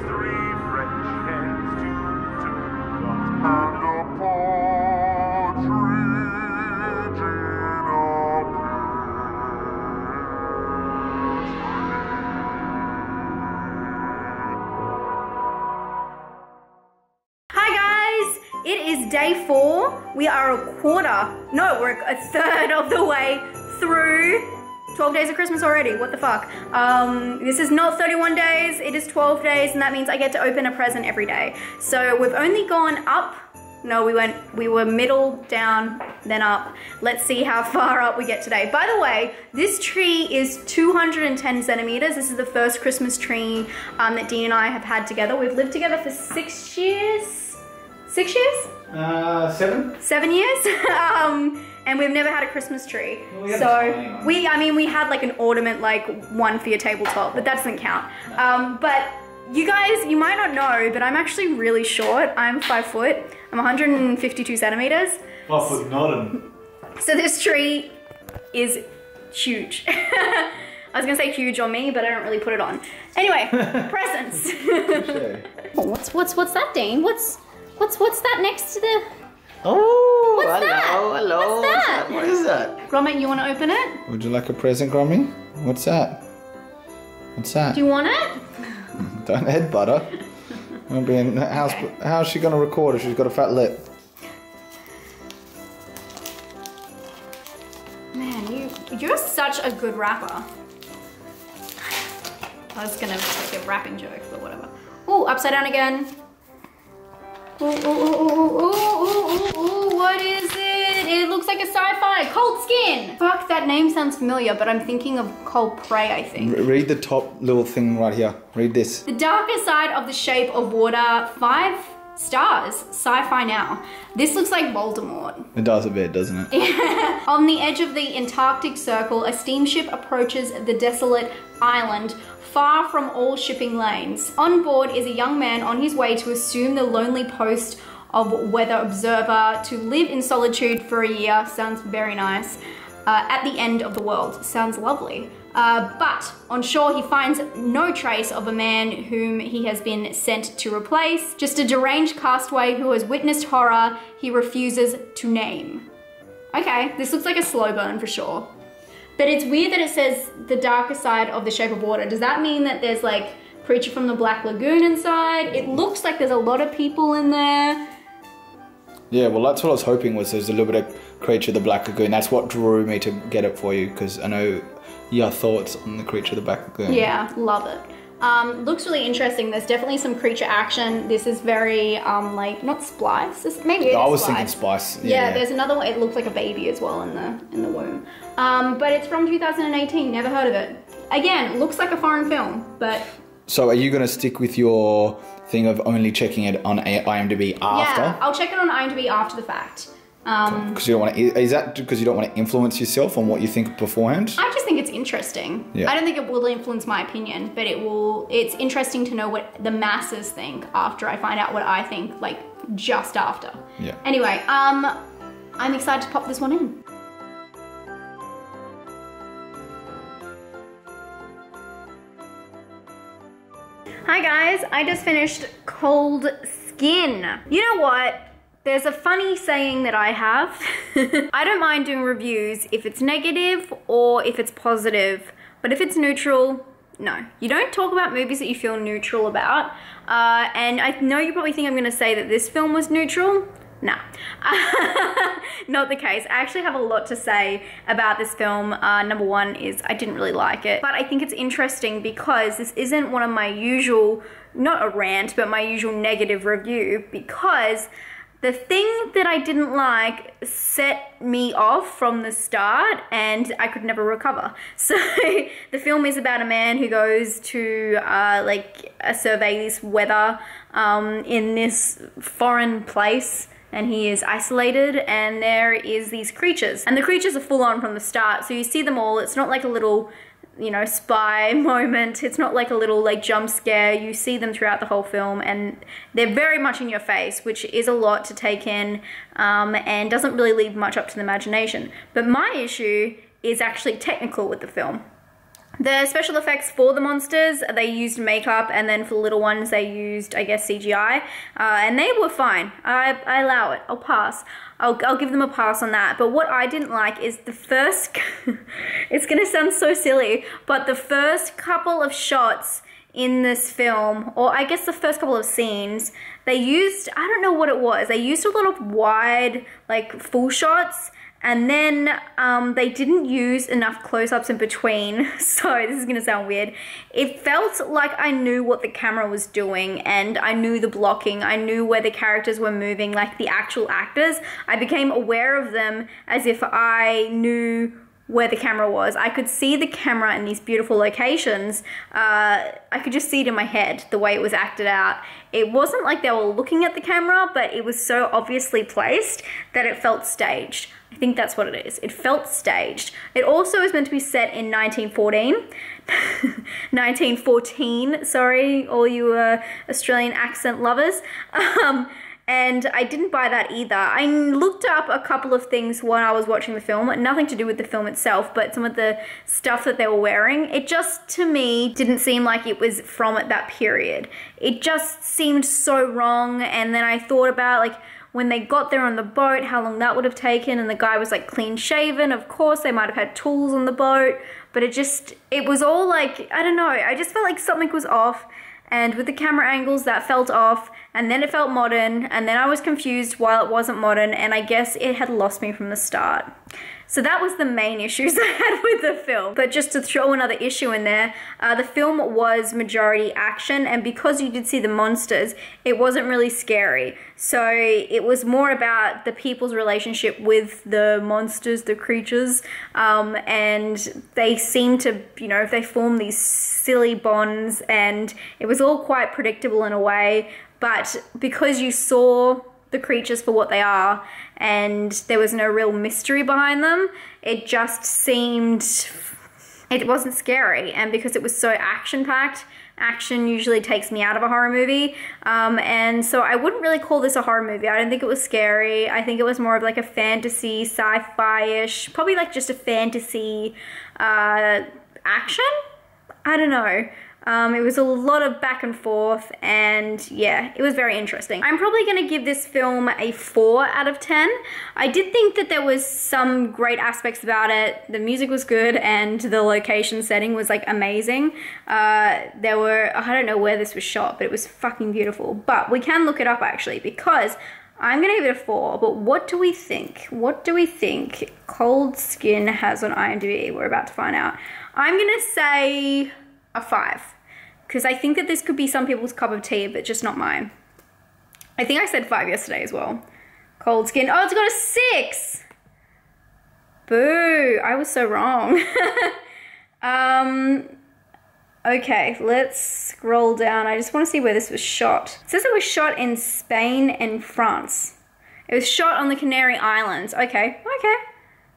three French hens, two ducks, and a partridge in a Hi guys, it is day 4. We are we're a third of the way through 12 days of Christmas already. What the fuck? This is not 31 days, it is 12 days, and that means I get to open a present every day. So we've only gone up. No, we were middle, down, then up. Let's see how far up we get today. By the way, this tree is 210 centimeters. This is the first Christmas tree that Dean and I have had together. We've lived together for 6 years? 6 years? 7. 7 years. And we've never had a Christmas tree. Well, we had we had like an ornament, like one for your tabletop, but that doesn't count. But you guys, you might not know, but I'm actually really short. I'm 5 foot. I'm 152 centimeters. 5 foot nodding. So this tree is huge. I was gonna say huge on me, but I don't really put it on. Anyway, presents. What's that, Dean? What's that next to the? Oh, What's hello, that? hello. What's that? What is that? Gromit, you want to open it? Would you like a present, Grommy? What's that? What's that? Do you want it? Don't headbutt her. Won't be in the house. How's she gonna record if she's got a fat lip? Man, you're such a good rapper. I was gonna make a rapping joke, but whatever. Oh, upside down again. Ooh, what is it? It looks like a sci-fi. Cold Skin. Fuck, that name sounds familiar, but I'm thinking of Cold Prey, I think. Read the top little thing right here. Read this. The Darker Side of the Shape of Water, 5 stars. Sci-fi now. This looks like Voldemort. It does a bit, doesn't it? On the edge of the Antarctic Circle, a steamship approaches the desolate island, far from all shipping lanes. On board is a young man on his way to assume the lonely post of weather observer, to live in solitude for a year. Sounds very nice. At the end of the world. Sounds lovely. But on shore he finds no trace of a man whom he has been sent to replace. Just a deranged castaway who has witnessed horror he refuses to name. Okay, this looks like a slow burn for sure. But it's weird that it says the darker side of the shape of water. Does that mean that there's like creature from the Black Lagoon inside? It looks like there's a lot of people in there. Yeah, well, that's what I was hoping was there's a little bit of Creature of the Black Lagoon. That's what drew me to get it for you, because I know your thoughts on the Creature of the Black Lagoon. Yeah, love it. Looks really interesting. There's definitely some creature action. This is very, like, not Splice. Maybe it is I was Splice. thinking Spice. Yeah, there's another one. It looks like a baby as well in the womb. But it's from 2018. Never heard of it. Again, looks like a foreign film, but... So are you going to stick with your thing of only checking it on IMDb after? Yeah, I'll check it on IMDb after the fact. Because you don't want to, is that because you don't want to influence yourself on what you think beforehand? I just think it's interesting. Yeah. I don't think it will influence my opinion, but it's interesting to know what the masses think after I find out what I think, like, just after. Yeah. Anyway, I'm excited to pop this one in. Hi guys, I just finished Cold Skin. You know what? There's a funny saying that I have. I don't mind doing reviews if it's negative or if it's positive, but if it's neutral, no. You don't talk about movies that you feel neutral about. And I know you probably think I'm gonna say that this film was neutral. Nah, not the case. I actually have a lot to say about this film. Number one is I didn't really like it, but I think it's interesting because this isn't one of my usual, not a rant, but my usual negative review, because the thing that I didn't like set me off from the start and I could never recover. So the film is about a man who goes to survey this weather in this foreign place, and he is isolated, and there is these creatures, and the creatures are full on from the start. So you see them all. It's not like a little, you know, spy moment. It's not like a little like jump scare. You see them throughout the whole film, and they're very much in your face, which is a lot to take in, and doesn't really leave much up to the imagination. But my issue is actually technical with the film. The special effects for the monsters, they used makeup, and then for the little ones they used, I guess, CGI, and they were fine. I allow it. I'll pass. I'll give them a pass on that. But what I didn't like is the first, it's gonna sound so silly, but the first couple of shots in this film, or I guess the first couple of scenes, they used, I don't know what it was, they used a lot of wide, like, full shots, and then they didn't use enough close-ups in between. So this is gonna sound weird. It felt like I knew what the camera was doing, and I knew the blocking, I knew where the characters were moving, like the actual actors. I became aware of them as if I knew where the camera was. I could see the camera in these beautiful locations. I could just see it in my head, the way it was acted out. It wasn't like they were looking at the camera, but it was so obviously placed that it felt staged. I think that's what it is. It felt staged. It also is meant to be set in 1914. 1914, sorry, all you Australian accent lovers. And I didn't buy that either. I looked up a couple of things while I was watching the film, nothing to do with the film itself, but some of the stuff that they were wearing. It just, to me, didn't seem like it was from that period. It just seemed so wrong, and then I thought about, like, when they got there on the boat, how long that would have taken, and the guy was, like, clean shaven. Of course, they might have had tools on the boat, but it was all, like, I don't know, I just felt like something was off. And with the camera angles, that felt off, and then it felt modern, and then I was confused while it wasn't modern, and I guess it had lost me from the start. So that was the main issues I had with the film. But just to throw another issue in there, the film was majority action, and because you did see the monsters, it wasn't really scary. So it was more about the people's relationship with the monsters, the creatures, and they seemed to, you know, they formed these silly bonds, and it was all quite predictable in a way. But because you saw the creatures for what they are, and there was no real mystery behind them, it just seemed, it wasn't scary. And because it was so action-packed, action usually takes me out of a horror movie, and so I wouldn't really call this a horror movie. I don't think it was scary. I think it was more of like a fantasy, sci-fi-ish, probably like just a fantasy action? I don't know. It was a lot of back and forth, and yeah, it was very interesting. I'm probably going to give this film a 4 out of 10. I did think that there was some great aspects about it. The music was good, and the location setting was like amazing. There were, I don't know where this was shot, but it was fucking beautiful. But we can look it up actually, because I'm going to give it a 4, but what do we think? What do we think Cold Skin has on IMDb? We're about to find out. I'm going to say a 5. Because I think that this could be some people's cup of tea, but just not mine. I think I said 5 yesterday as well. Cold Skin. Oh, it's got a 6! Boo! I was so wrong. Okay, let's scroll down. I just want to see where this was shot. It says it was shot in Spain and France. It was shot on the Canary Islands. Okay.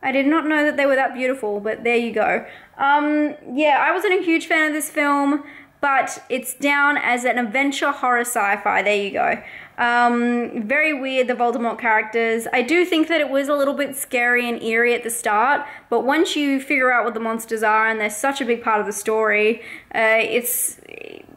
I did not know that they were that beautiful, but there you go. Yeah, I wasn't a huge fan of this film, but it's down as an adventure horror sci-fi. There you go. Very weird, the Voldemort characters. I do think that it was a little bit scary and eerie at the start, but once you figure out what the monsters are, and they're such a big part of the story, it's,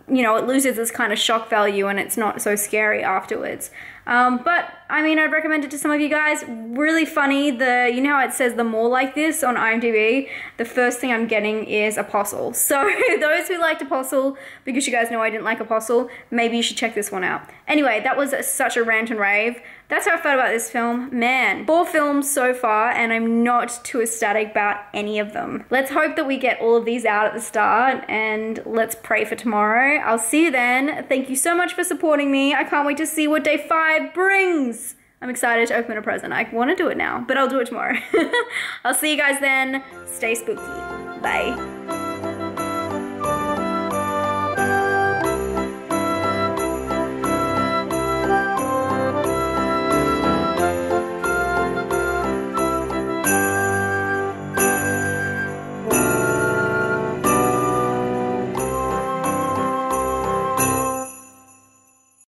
you know, it loses its kind of shock value, and it's not so scary afterwards. But I mean, I'd recommend it to some of you guys. Really funny. You know how it says the more like this on IMDb? The first thing I'm getting is Apostle. So those who liked Apostle, because you guys know I didn't like Apostle, maybe you should check this one out. Anyway, that was such a rant and rave. That's how I felt about this film. Man, 4 films so far, and I'm not too ecstatic about any of them. Let's hope that we get all of these out at the start, and let's pray for tomorrow. I'll see you then. Thank you so much for supporting me. I can't wait to see what day 5 brings. I'm excited to open a present. I want to do it now, but I'll do it tomorrow. I'll see you guys then. Stay spooky. Bye.